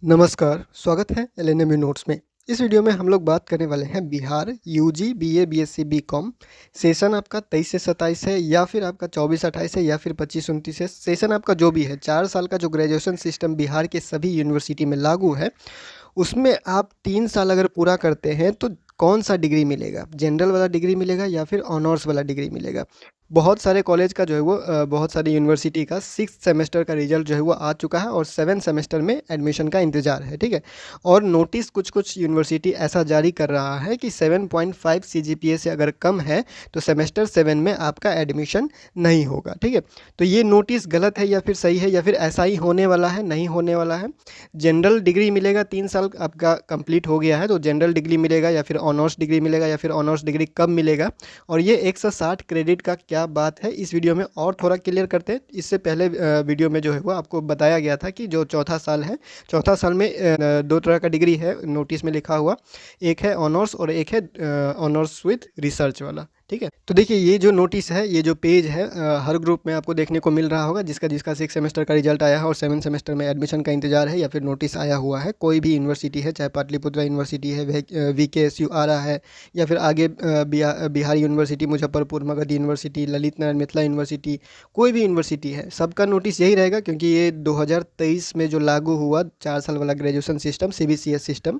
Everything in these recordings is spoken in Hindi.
नमस्कार, स्वागत है एलएनएमयू नोट्स में। इस वीडियो में हम लोग बात करने वाले हैं Bihar UG, BA, BSc, BCom session आपका 23 से 27 है या फिर आपका 24-28 है या फिर 25-29 है। सेशन आपका जो भी है, 4 साल का जो ग्रेजुएशन सिस्टम बिहार के सभी यूनिवर्सिटी में लागू है, उसमें आप 3 साल अगर पूरा करते हैं तो कौन-सा डिग्री मिलेगा? जनरल वाला डिग्री मिलेगा या फिर ऑनर्स वाला डिग्री मिलेगा? बहुत सारे कॉलेज का जो है वो बहुत सारी यूनिवर्सिटी का 6th सेमेस्टर का रिजल्ट जो है वो आ चुका है और 7th सेमेस्टर में एडमिशन का इंतज़ार है, ठीक है? और नोटिस कुछ-कुछ यूनिवर्सिटी ऐसा जारी कर रहा है कि 7.5 सीजीपीए से अगर कम है तो सेमेस्टर 7 में आपका एडमिशन नहीं होगा, ठीक है? तो ये नोटिस गलत है या फिर सही है या फिर ऐसा ही होने वाला है, नहीं होने वाला है? जनरल डिग्री मिलेगा, 3 साल आपका कंप्लीट हो गया है तो जनरल डिग्री मिलेगा या फिर ऑनर्स डिग्री मिलेगा या फिर ऑनर्स डिग्री कब मिलेगा? और ये 160 क्रेडिट का क्या बात है, इस वीडियो में और थोड़ा क्लियर करते हैं। इससे पहले वीडियो में जो है वो आपको बताया गया था कि जो चौथा साल है, चौथा साल में 2 तरह का डिग्री है नोटिस में लिखा हुआ। एक है ऑनर्स और एक है ऑनर्स विथ रिसर्च वाला, ठीक है? तो देखिए ये जो नोटिस है, ये जो पेज है हर ग्रुप में आपको देखने को मिल रहा होगा जिसका 6 सेमेस्टर का रिजल्ट आया है और 7 सेमेस्टर में एडमिशन का इंतजार है या फिर नोटिस आया हुआ है। कोई भी यूनिवर्सिटी है, चाहे पाटलिपुत्र यूनिवर्सिटी है, वीकेएसयू आ रहा है या फिर आगे Bihar university, Muzaffarpur, Magadh university, Lalit Narayan Mithila university, कोई भी यूनिवर्सिटी है, सबका नोटिस यही रहेगा क्योंकि ये 2023 में जो लागू हुआ 4 साल वाला ग्रेजुएशन सिस्टम, सीबीसीएस सिस्टम,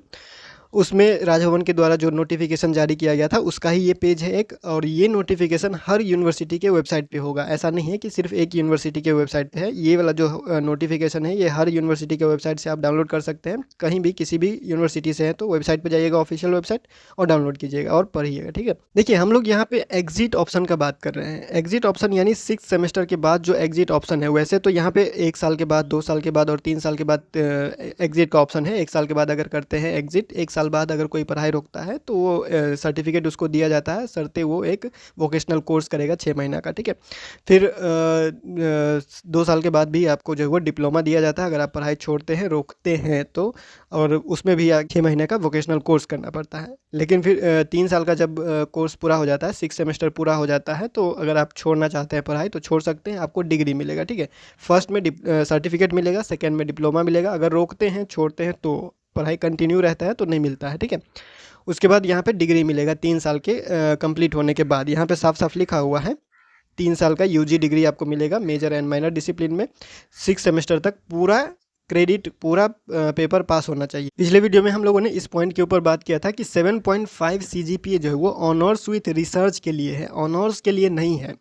उसमें राजभवन के द्वारा जो नोटिफिकेशन जारी किया गया था उसका ही ये पेज है एक। और ये नोटिफिकेशन हर यूनिवर्सिटी के वेबसाइट पे होगा, ऐसा नहीं है कि सिर्फ एक यूनिवर्सिटी के वेबसाइट पे है। ये वाला जो नोटिफिकेशन है ये हर यूनिवर्सिटी के वेबसाइट से आप डाउनलोड कर सकते हैं। कहीं भी किसी भी यूनिवर्सिटी से है तो वेबसाइट पे जाइएगा, ऑफिशियल वेबसाइट, और डाउनलोड कीजिएगा और पढ़िएगा, ठीक है? देखिए हम लोग यहाँ पे एग्जिट ऑप्शन का बात कर रहे हैं। एग्जिट ऑप्शन यानी 6 सेमेस्टर के बाद जो एग्जिट ऑप्शन है, वैसे तो यहाँ पे 1 साल के बाद, 2 साल के बाद और 3 साल के बाद एग्जिट का ऑप्शन है। 1 साल के बाद अगर करते हैं एग्जिट, 1 साल बाद अगर कोई पढ़ाई रोकता है तो वो सर्टिफिकेट उसको दिया जाता है, शर्ते वो एक वोकेशनल कोर्स करेगा 6 महीना का, ठीक है? फिर 2 साल के बाद भी आपको जो है वो डिप्लोमा दिया जाता है अगर आप पढ़ाई छोड़ते हैं, रोकते हैं तो, और उसमें भी 6 महीने का वोकेशनल कोर्स करना पड़ता है। लेकिन फिर 3 साल का जब कोर्स पूरा हो जाता है, 6 सेमेस्टर पूरा हो जाता है, तो अगर आप छोड़ना चाहते हैं पढ़ाई तो छोड़ सकते हैं, आपको डिग्री मिलेगा, ठीक है? फर्स्ट में सर्टिफिकेट मिलेगा, सेकेंड में डिप्लोमा मिलेगा। अगर रोकते हैं, छोड़ते हैं तो पढ़ाई कंटिन्यू रहता है तो नहीं मिलता है, ठीक है? उसके बाद यहाँ पे डिग्री मिलेगा 3 साल के कंप्लीट होने के बाद। यहाँ पे साफ साफ लिखा हुआ है 3 साल का यूजी डिग्री आपको मिलेगा मेजर एंड माइनर डिसिप्लिन में। 6 सेमेस्टर तक पूरा क्रेडिट, पूरा पेपर पास होना चाहिए। पिछले वीडियो में हम लोगों ने इस पॉइंट के ऊपर बात किया था कि 7.5 सीजीपीए जो है वो ऑनर्स विथ रिसर्च के लिए है, ऑनर्स के लिए नहीं है।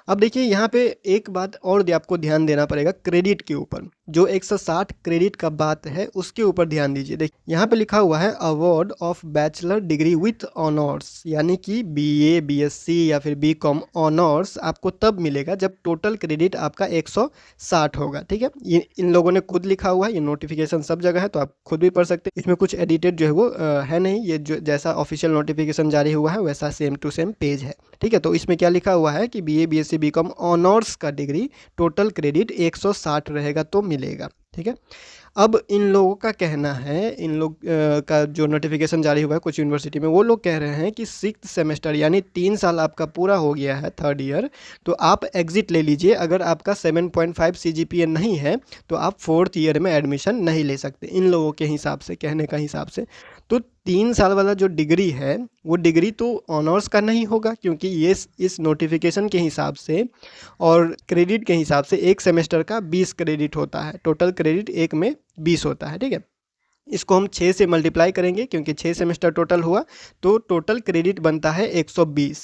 अब देखिए यहाँ पे एक बात और आपको ध्यान देना पड़ेगा क्रेडिट के ऊपर। जो 160 क्रेडिट का बात है उसके ऊपर ध्यान दीजिए। देखिए यहाँ पे लिखा हुआ है award of bachelor degree with honours, यानी कि बीए, बीएससी या फिर बीकॉम ऑनर्स आपको तब मिलेगा जब टोटल क्रेडिट आपका 160 होगा, ठीक है? ये इन लोगों ने खुद लिखा हुआ है, ये नोटिफिकेशन सब जगह है तो आप खुद भी पढ़ सकते हैं। इसमें कुछ एडिटेड जो है वो है नहीं, ये जो जैसा ऑफिशियल नोटिफिकेशन जारी हुआ है वैसा सेम टू सेम पेज है, ठीक है? तो इसमें क्या लिखा हुआ है कि बीए, बीएससी, बीकॉम ऑनर्स का डिग्री टोटल क्रेडिट 160 रहेगा तो मिलेगा, ठीक है? अब इन लोगों का कहना है, इन लोग का जो नोटिफिकेशन जारी हुआ है कुछ यूनिवर्सिटी में, वो लोग कह रहे हैं कि 6th सेमेस्टर यानी 3 साल आपका पूरा हो गया है, 3rd ईयर, तो आप एग्जिट ले लीजिए। अगर आपका 7.5 सीजीपीए नहीं है तो आप 4th ईयर में एडमिशन नहीं ले सकते, इन लोगों के हिसाब से, कहने का हिसाब से। तो 3 साल वाला जो डिग्री है वो डिग्री तो ऑनर्स का नहीं होगा, क्योंकि ये इस नोटिफिकेशन के हिसाब से और क्रेडिट के हिसाब से एक सेमेस्टर का 20 क्रेडिट होता है, टोटल क्रेडिट एक में 20 होता है, ठीक है? इसको हम 6 से मल्टीप्लाई करेंगे क्योंकि 6 सेमेस्टर टोटल हुआ तो टोटल क्रेडिट बनता है 120।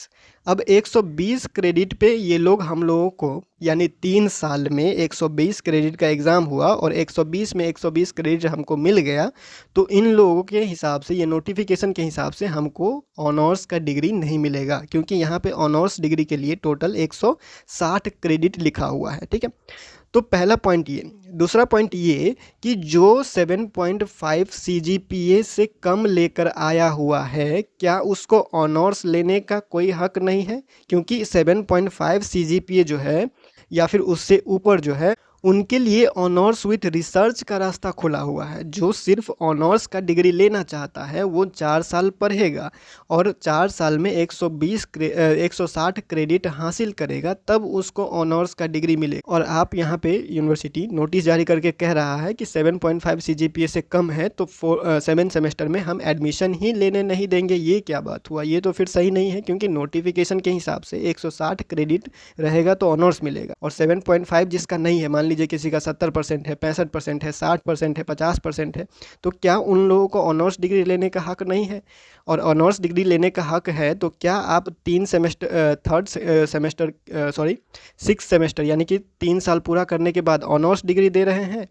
अब 120 क्रेडिट पे ये लोग हम लोगों को, यानी 3 साल में 120 क्रेडिट का एग्ज़ाम हुआ और 120 में 120 क्रेडिट हमको मिल गया, तो इन लोगों के हिसाब से, ये नोटिफिकेशन के हिसाब से हमको ऑनर्स का डिग्री नहीं मिलेगा, क्योंकि यहाँ पे ऑनर्स डिग्री के लिए टोटल 160 क्रेडिट लिखा हुआ है, ठीक है? तो पहला पॉइंट ये। दूसरा पॉइंट ये कि जो 7.5 सीजीपीए से कम लेकर आया हुआ है, क्या उसको ऑनर्स लेने का कोई हक नहीं है? क्योंकि 7.5 सीजीपीए जो है या फिर उससे ऊपर जो है उनके लिए ऑनर्स विथ रिसर्च का रास्ता खुला हुआ है। जो सिर्फ ऑनर्स का डिग्री लेना चाहता है वो 4 साल पढ़ेगा और 4 साल में 160 क्रेडिट हासिल करेगा, तब उसको ऑनर्स का डिग्री मिलेगा। और आप यहाँ पे यूनिवर्सिटी नोटिस जारी करके कह रहा है कि 7.5 सीजीपीए से कम है तो 7 सेमेस्टर में हम एडमिशन ही लेने नहीं देंगे। ये क्या बात हुआ? ये तो फिर सही नहीं है, क्योंकि नोटिफिकेशन के हिसाब से 160 क्रेडिट रहेगा तो ऑनर्स मिलेगा, और 7.5 जिसका नहीं है, मान लीजिए किसी का 70% है, 65% है, 60% है, 50% है, तो क्या उन लोगों को ऑनर्स डिग्री लेने का हक नहीं है? और ऑनर्स डिग्री लेने का हक है तो क्या आप 6 सेमेस्टर यानी कि 3 साल पूरा करने के बाद ऑनर्स डिग्री दे रहे हैं?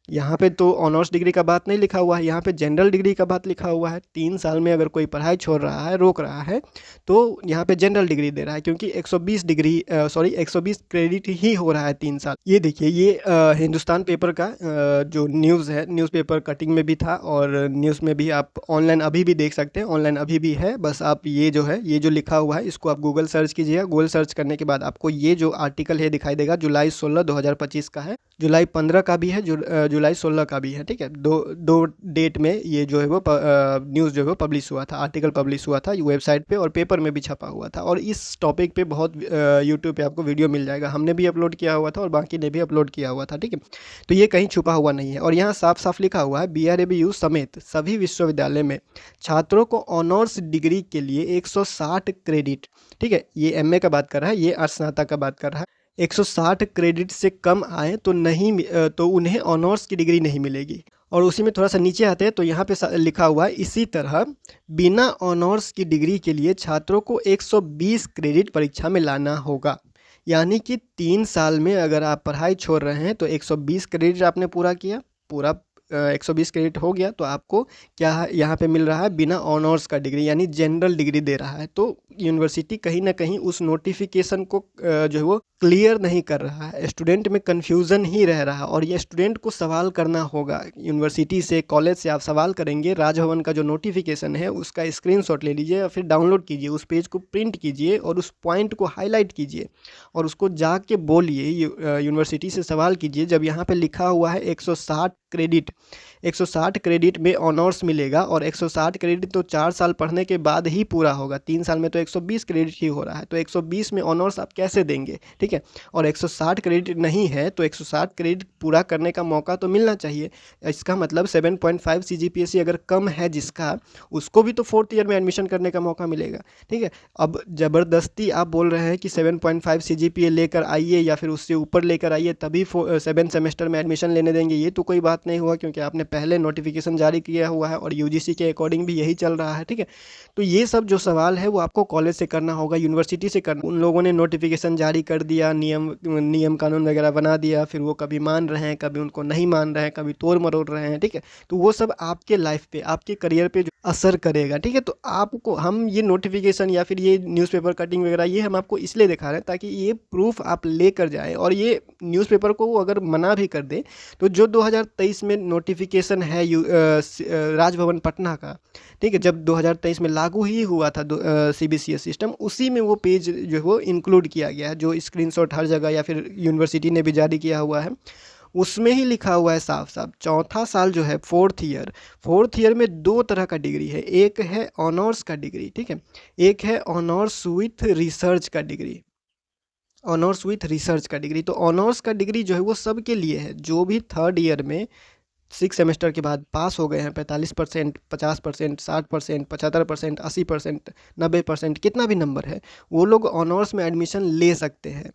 यहाँ पे तो ऑनर्स डिग्री का बात नहीं लिखा हुआ है, यहाँ पे जनरल डिग्री का बात लिखा हुआ है। 3 साल में अगर कोई पढ़ाई छोड़ रहा है, रोक रहा है, तो यहाँ पे जनरल डिग्री दे रहा है, क्योंकि 120 क्रेडिट ही हो रहा है 3 साल। ये देखिए, ये हिंदुस्तान पेपर का जो न्यूज़ है, न्यूज़पेपर कटिंग में भी था और न्यूज़ में भी आप ऑनलाइन अभी भी देख सकते हैं, ऑनलाइन अभी भी है। बस आप ये जो लिखा हुआ है इसको आप गूगल सर्च कीजिएगा। गूगल सर्च करने के बाद आपको ये जो आर्टिकल है दिखाई देगा, जुलाई 16 2025 का है, जुलाई 15 का भी है, जुलाई 16 का भी है। ठीक है, दो डेट में ये जो है वो न्यूज़ जो है वो पब्लिश हुआ था, आर्टिकल पब्लिश हुआ था वेबसाइट पे, और पेपर में भी छपा हुआ था। और इस टॉपिक पे बहुत यूट्यूब पे आपको वीडियो मिल जाएगा, हमने भी अपलोड किया हुआ था और बाकी ने भी अपलोड किया हुआ था। ठीक है, तो ये कहीं छुपा हुआ नहीं है। और यहाँ साफ साफ लिखा हुआ है, BRABU समेत सभी विश्वविद्यालय में छात्रों को ऑनर्स डिग्री के लिए 160 क्रेडिट, ठीक है, ये MA का बात कर रहा है, ये स्नातक का बात कर रहा है, 160 क्रेडिट से कम आए तो तो उन्हें ऑनर्स की डिग्री नहीं मिलेगी। और उसी में थोड़ा सा नीचे आते हैं तो यहाँ पे लिखा हुआ है, इसी तरह बिना ऑनर्स की डिग्री के लिए छात्रों को 120 क्रेडिट परीक्षा में लाना होगा। यानी कि 3 साल में अगर आप पढ़ाई छोड़ रहे हैं तो 120 क्रेडिट आपने पूरा किया, पूरा 120 क्रेडिट हो गया, तो आपको क्या यहाँ पे मिल रहा है? बिना ऑनर्स का डिग्री, यानी जनरल डिग्री दे रहा है। तो यूनिवर्सिटी कहीं ना कहीं उस नोटिफिकेशन को जो है वो क्लियर नहीं कर रहा है, स्टूडेंट में कन्फ्यूज़न ही रह रहा है। और ये स्टूडेंट को सवाल करना होगा यूनिवर्सिटी से, कॉलेज से आप सवाल करेंगे, राजभवन का जो नोटिफिकेशन है उसका स्क्रीनशॉट ले लीजिए या फिर डाउनलोड कीजिए, उस पेज को प्रिंट कीजिए और उस पॉइंट को हाईलाइट कीजिए और उसको जाके बोलिए, यूनिवर्सिटी से सवाल कीजिए। जब यहाँ पे लिखा हुआ है 160 क्रेडिट में ऑनर्स मिलेगा, और 160 क्रेडिट तो 4 साल पढ़ने के बाद ही पूरा होगा, 3 साल में तो 120 क्रेडिट ही हो रहा है, तो 120 में ऑनर्स आप कैसे देंगे? ठीक है, और 160 क्रेडिट नहीं है तो 160 क्रेडिट पूरा करने का मौका तो मिलना चाहिए। इसका मतलब 7.5 CGPA से अगर कम है जिसका, उसको भी तो 4th ईयर में एडमिशन करने का मौका मिलेगा। ठीक है, अब ज़बरदस्ती आप बोल रहे हैं कि 7.5 CGPA लेकर आइए या फिर उससे ऊपर लेकर आइए तभी 7 सेमेस्टर में एडमिशन लेने देंगे, ये तो कोई बात नहीं हुआ, क्योंकि आपने पहले नोटिफिकेशन जारी किया हुआ है और UGC के अकॉर्डिंग भी यही चल रहा है। ठीक है, तो ये सब जो सवाल है वो आपको कॉलेज से करना होगा, यूनिवर्सिटी से करना। उन लोगों ने नोटिफिकेशन जारी कर दिया, नियम कानून वगैरह बना दिया, फिर वो कभी मान रहे हैं, कभी उनको नहीं मान रहे हैं, कभी तोड़ मरोड़ रहे हैं। ठीक है, तो वो सब आपके लाइफ पे, आपके करियर पे जो असर करेगा। ठीक है, तो आपको हम ये नोटिफिकेशन या फिर ये न्यूज़पेपर कटिंग वगैरह ये हम आपको इसलिए दिखा रहे हैं ताकि ये प्रूफ आप लेकर जाएं। और ये न्यूज़पेपर को अगर मना भी कर दें तो जो 2023 में नोटिफिकेशन है राजभवन पटना का, ठीक है, जब 2023 में लागू ही हुआ था CBCS सिस्टम, उसी में वो पेज जो है वो इंक्लूड किया गया है, जो स्क्रीनशॉट हर जगह या फिर यूनिवर्सिटी ने भी जारी किया हुआ है, उसमें ही लिखा हुआ है साफ साफ। चौथा साल जो है, 4th ईयर में 2 तरह का डिग्री है, एक है ऑनर्स का डिग्री, ठीक है, एक है ऑनर्स विथ रिसर्च का डिग्री। ऑनर्स विथ रिसर्च का डिग्री, तो ऑनर्स का डिग्री जो है वो सबके लिए है, जो भी 3rd ईयर में 6 सेमेस्टर के बाद पास हो गए हैं, 45%, 50%, 60%, 75%, 80%, 90%, कितना भी नंबर है, वो लोग ऑनर्स में एडमिशन ले सकते हैं।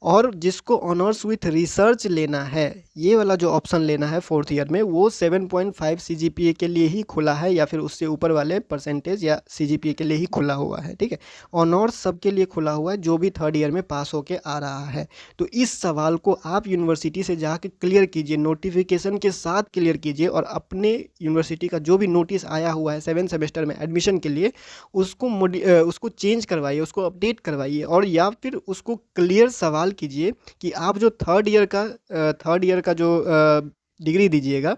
और जिसको ऑनर्स विथ रिसर्च लेना है, ये वाला जो ऑप्शन लेना है 4th ईयर में, वो 7.5 CGPA के लिए ही खुला है या फिर उससे ऊपर वाले परसेंटेज या CGPA के लिए ही खुला हुआ है। ठीक है, ऑनर्स सबके लिए खुला हुआ है जो भी 3rd ईयर में पास होके आ रहा है। तो इस सवाल को आप यूनिवर्सिटी से जाके क्लियर कीजिए, नोटिफिकेशन के साथ क्लियर कीजिए, और अपने यूनिवर्सिटी का जो भी नोटिस आया हुआ है 7 सेमेस्टर में एडमिशन के लिए, उसको चेंज करवाइए, उसको अपडेट करवाइए, और या फिर उसको क्लियर सवाल कीजिए कि आप जो 3rd ईयर का जो डिग्री दीजिएगा,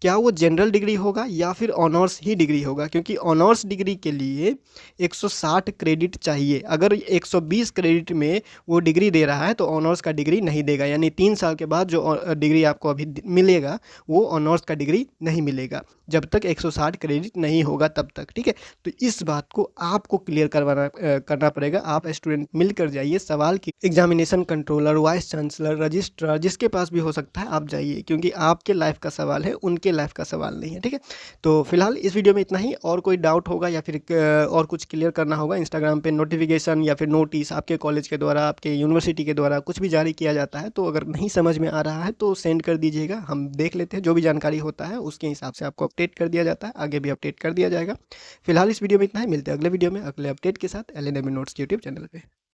क्या वो जनरल डिग्री होगा या फिर ऑनर्स ही डिग्री होगा, क्योंकि ऑनर्स डिग्री के लिए 160 क्रेडिट चाहिए। अगर 120 क्रेडिट में वो डिग्री दे रहा है तो ऑनर्स का डिग्री नहीं देगा, यानी 3 साल के बाद जो डिग्री आपको अभी मिलेगा वो ऑनर्स का डिग्री नहीं मिलेगा, जब तक 160 क्रेडिट नहीं होगा तब तक, ठीक है। तो इस बात को आपको क्लियर करना पड़ेगा। आप स्टूडेंट मिलकर जाइए, सवाल की examination controller, vice chancellor, registrar, जिसके पास भी हो सकता है आप जाइए, क्योंकि आपके लाइफ का सवाल है, उनके लाइफ का सवाल नहीं है, ठीक है। तो फिलहाल इस वीडियो में इतना ही। और कोई डाउट होगा या फिर और कुछ क्लियर करना होगा, इंस्टाग्राम पे नोटिफिकेशन या फिर नोटिस आपके कॉलेज के द्वारा, आपके यूनिवर्सिटी के द्वारा कुछ भी जारी किया जाता है, तो अगर नहीं समझ में आ रहा है तो सेंड कर दीजिएगा, हम देख लेते हैं। जो भी जानकारी होता है उसके हिसाब से आपको अपडेट कर दिया जाता है, आगे भी अपडेट कर दिया जाएगा। फिलहाल इस वीडियो में इतना ही, मिलते हैं अगले वीडियो में अगले अपडेट के साथ LNM नोट्स यूट्यूब चैनल पे।